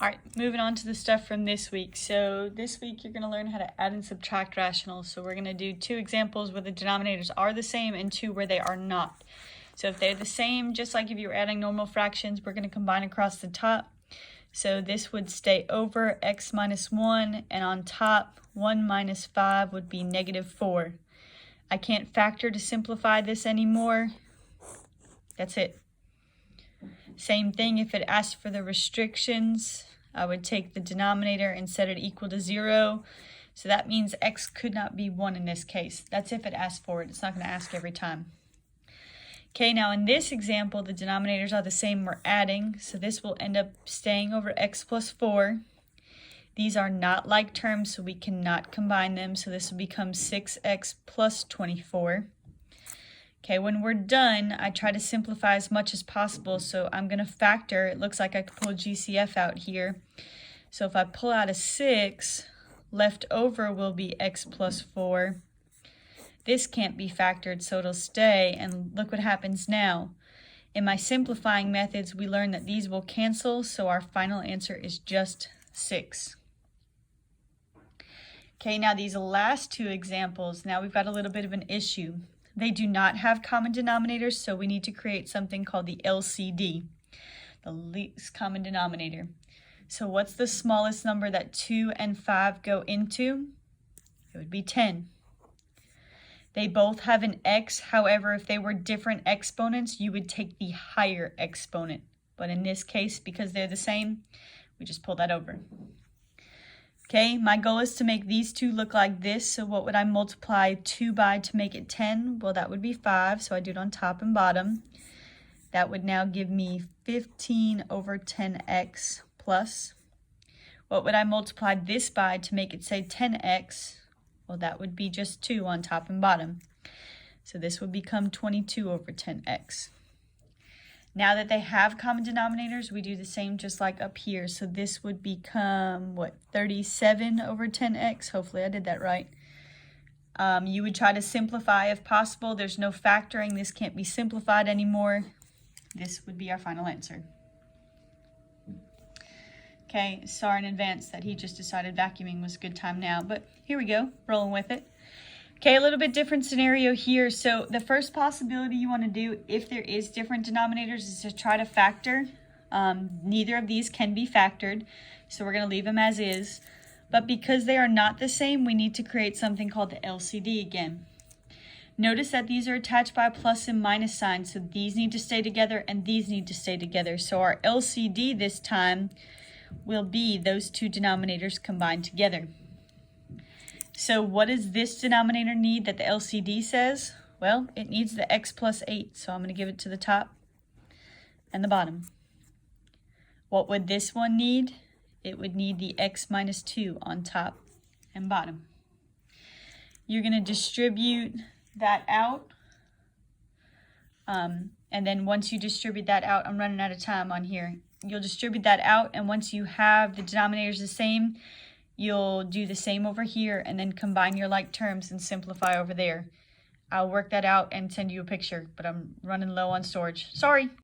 All right, moving on to the stuff from this week. So this week you're going to learn how to add and subtract rationals. So we're going to do 2 examples where the denominators are the same and 2 where they are not. So if they're the same, just like if you were adding normal fractions, we're going to combine across the top. So this would stay over x minus 1, and on top, 1 minus 5 would be negative 4. I can't factor to simplify this anymore. That's it. Same thing if it asked for the restrictions. I would take the denominator and set it equal to 0. So that means x could not be 1 in this case. That's if it asked for it. It's not going to ask every time. Okay, now in this example, the denominators are the same. We're adding, so this will end up staying over x plus 4. These are not like terms, so we cannot combine them. So this will become 6x plus 24. Okay, when we're done, I try to simplify as much as possible, so I'm going to factor. It looks like I could pull GCF out here. So if I pull out a 6, left over will be x plus 4. This can't be factored, so it'll stay, and look what happens now. In my simplifying methods, we learn that these will cancel, so our final answer is just 6. Okay, now these last 2 examples, now we've got a little bit of an issue. They do not have common denominators, so we need to create something called the LCD, the least common denominator. So what's the smallest number that 2 and 5 go into? It would be 10. They both have an x. However, if they were different exponents, you would take the higher exponent. But in this case, because they're the same, we just pull that over. Okay, my goal is to make these 2 look like this. So what would I multiply 2 by to make it 10? Well, that would be 5, so I do it on top and bottom. That would now give me 15 over 10x plus. What would I multiply this by to make it say 10x? Well, that would be just 2 on top and bottom. So this would become 22 over 10x. Now that they have common denominators, we do the same just like up here. So this would become, what, 37 over 10x? Hopefully I did that right. You would try to simplify if possible. There's no factoring. This can't be simplified anymore. This would be our final answer. Okay, sorry in advance that he just decided vacuuming was a good time now, but here we go, rolling with it. Okay, a little bit different scenario here. So the first possibility you want to do, if there is different denominators, is to try to factor. Neither of these can be factored, so we're going to leave them as is. But because they are not the same, we need to create something called the LCD again. Notice that these are attached by a plus and minus sign, so these need to stay together and these need to stay together. So our LCD this time will be those 2 denominators combined together. So what does this denominator need that the LCD says? Well, it needs the x plus 8, so I'm going to give it to the top and the bottom. What would this one need? It would need the x minus 2 on top and bottom. You're going to distribute that out. And then once you distribute that out, I'm running out of time on here. You'll distribute that out, and once you have the denominators the same, you'll do the same over here and then combine your like terms and simplify over there. I'll work that out and send you a picture, but I'm running low on storage. Sorry.